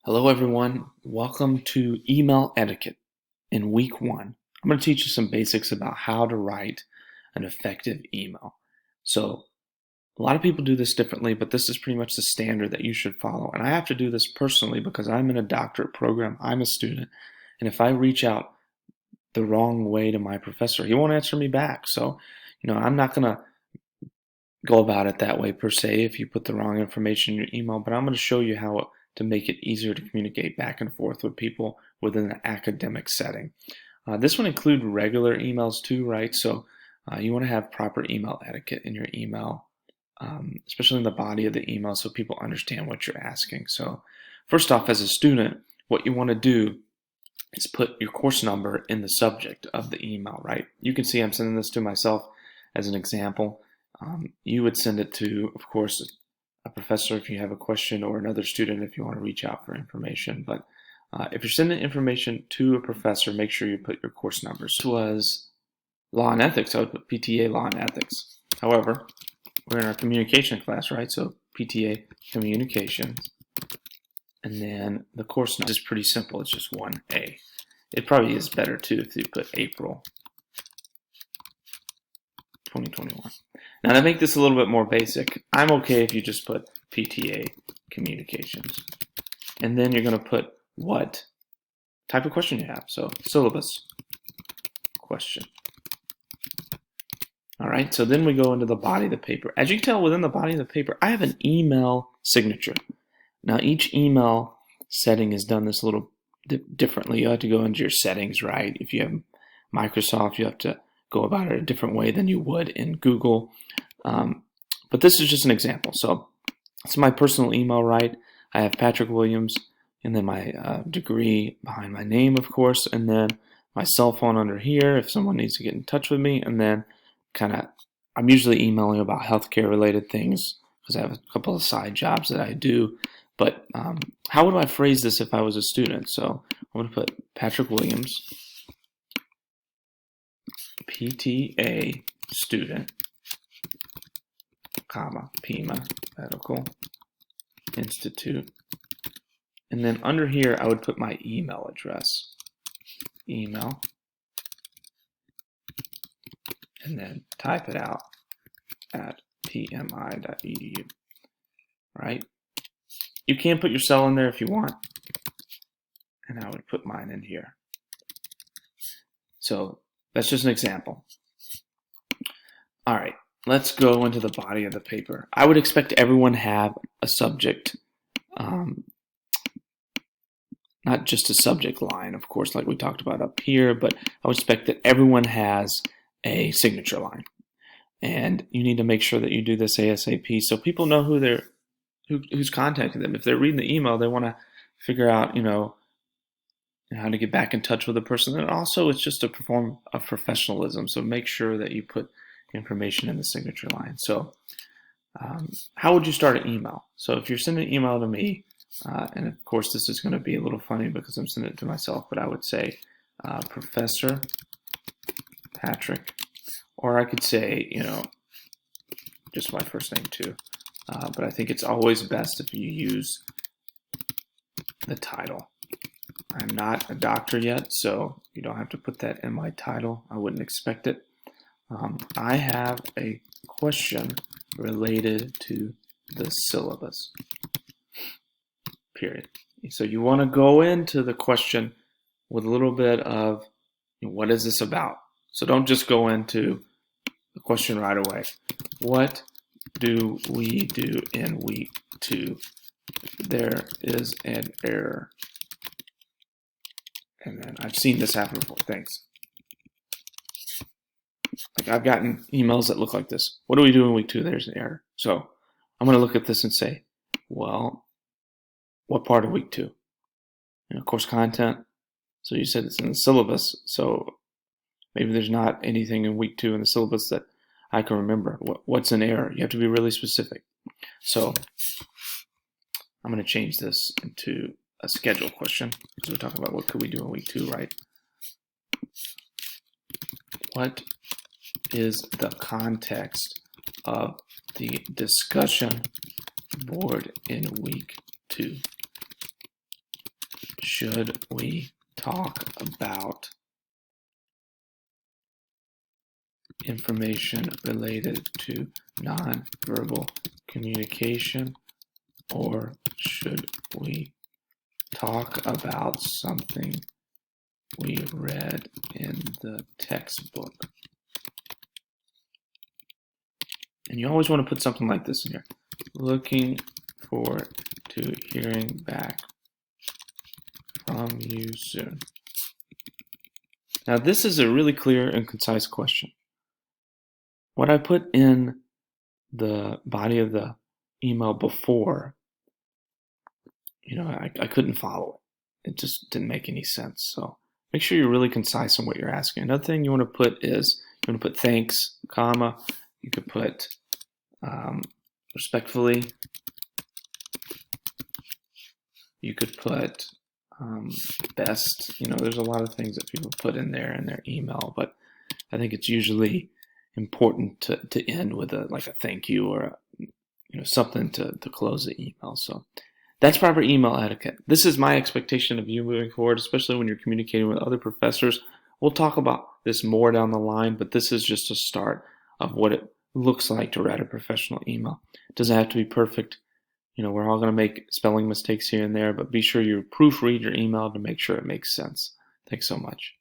Hello everyone, welcome to email etiquette. In week 1, I'm going to teach you some basics about how to write an effective email. So a lot of people do this differently, but this is pretty much the standard that you should follow. And I have to do this personally because I'm in a doctorate program, I'm a student, and if I reach out the wrong way to my professor, he won't answer me back. So, I'm not going to go about it that way per se if you put the wrong information in your email, but I'm going to show you how to make it easier to communicate back and forth with people within an academic setting. This would include regular emails too, right? So you want to have proper email etiquette in your email, especially in the body of the email so people understand what you're asking. So first off, as a student, what you want to do is put your course number in the subject of the email, right? You can see I'm sending this to myself as an example. You would send it to, of course, a professor if you have a question, or another student if you want to reach out for information. But if you're sending information to a professor, make sure you put your course numbers. This was law and ethics. I would put PTA law and ethics. However, we're in our communication class, right? So PTA communications. And then the course number is pretty simple. It's just 1A. It probably is better too if you put April 2021. Now to make this a little bit more basic, I'm okay if you just put PTA communications. And then you're going to put what type of question you have. So syllabus question. All right, so then we go into the body of the paper. As you can tell, within the body of the paper, I have an email signature. Now each email setting is done this a little differently. You have to go into your settings, right? If you have Microsoft, you have to go about it a different way than you would in Google. But this is just an example. So it's my personal email, right? I have Patrick Williams, and then my degree behind my name, of course, and then my cell phone under here if someone needs to get in touch with me, and then I'm usually emailing about healthcare related things because I have a couple of side jobs that I do. But how would I phrase this if I was a student? So I'm going to put Patrick Williams, PTA student, comma, PIMA, Medical Institute. And then under here, I would put my email address, email, and then type it out at pmi.edu, right? You can put your cell in there if you want, and I would put mine in here. So that's just an example. All right, let's go into the body of the paper. I would expect everyone to have a subject, not just a subject line, of course, like we talked about up here, but I would expect that everyone has a signature line. And you need to make sure that you do this ASAP so people know who's contacting them. If they're reading the email, they want to figure out, how to get back in touch with the person. And also, it's just a form of professionalism. So make sure that you put information in the signature line. So how would you start an email? So if you're sending an email to me, and of course this is going to be a little funny because I'm sending it to myself, but I would say Professor Patrick, or I could say, just my first name too. But I think it's always best if you use the title. I'm not a doctor yet, so you don't have to put that in my title. I wouldn't expect it. I have a question related to the syllabus, period. So you want to go into the question with a little bit of, what is this about? So don't just go into the question right away. What do we do in week 2? There is an error. And then I've seen this happen before. Thanks. Like I've gotten emails that look like this. What do we do in week 2? There's an error. So I'm going to look at this and say, well, what part of week 2? Course content. So you said it's in the syllabus. So maybe there's not anything in week 2 in the syllabus that I can remember. What's an error? You have to be really specific. So I'm going to change this into a schedule question because we're talking about what could we do in week 2, right? What is the context of the discussion board in week 2? should we talk about information related to nonverbal communication, or should we talk about something we read in the textbook? And you always want to put something like this in here. Looking forward to hearing back from you soon. Now, this is a really clear and concise question. What I put in the body of the email before, I couldn't follow it. It just didn't make any sense. So make sure you're really concise in what you're asking. Another thing you want to put is, you want to put thanks, comma. You could put respectfully. You could put best. There's a lot of things that people put in their email, but I think it's usually important to end with a thank you or something to close the email. So that's proper email etiquette. This is my expectation of you moving forward, especially when you're communicating with other professors. We'll talk about this more down the line, but this is just a start of what it looks like to write a professional email. It doesn't have to be perfect. We're all going to make spelling mistakes here and there, but be sure you proofread your email to make sure it makes sense. Thanks so much.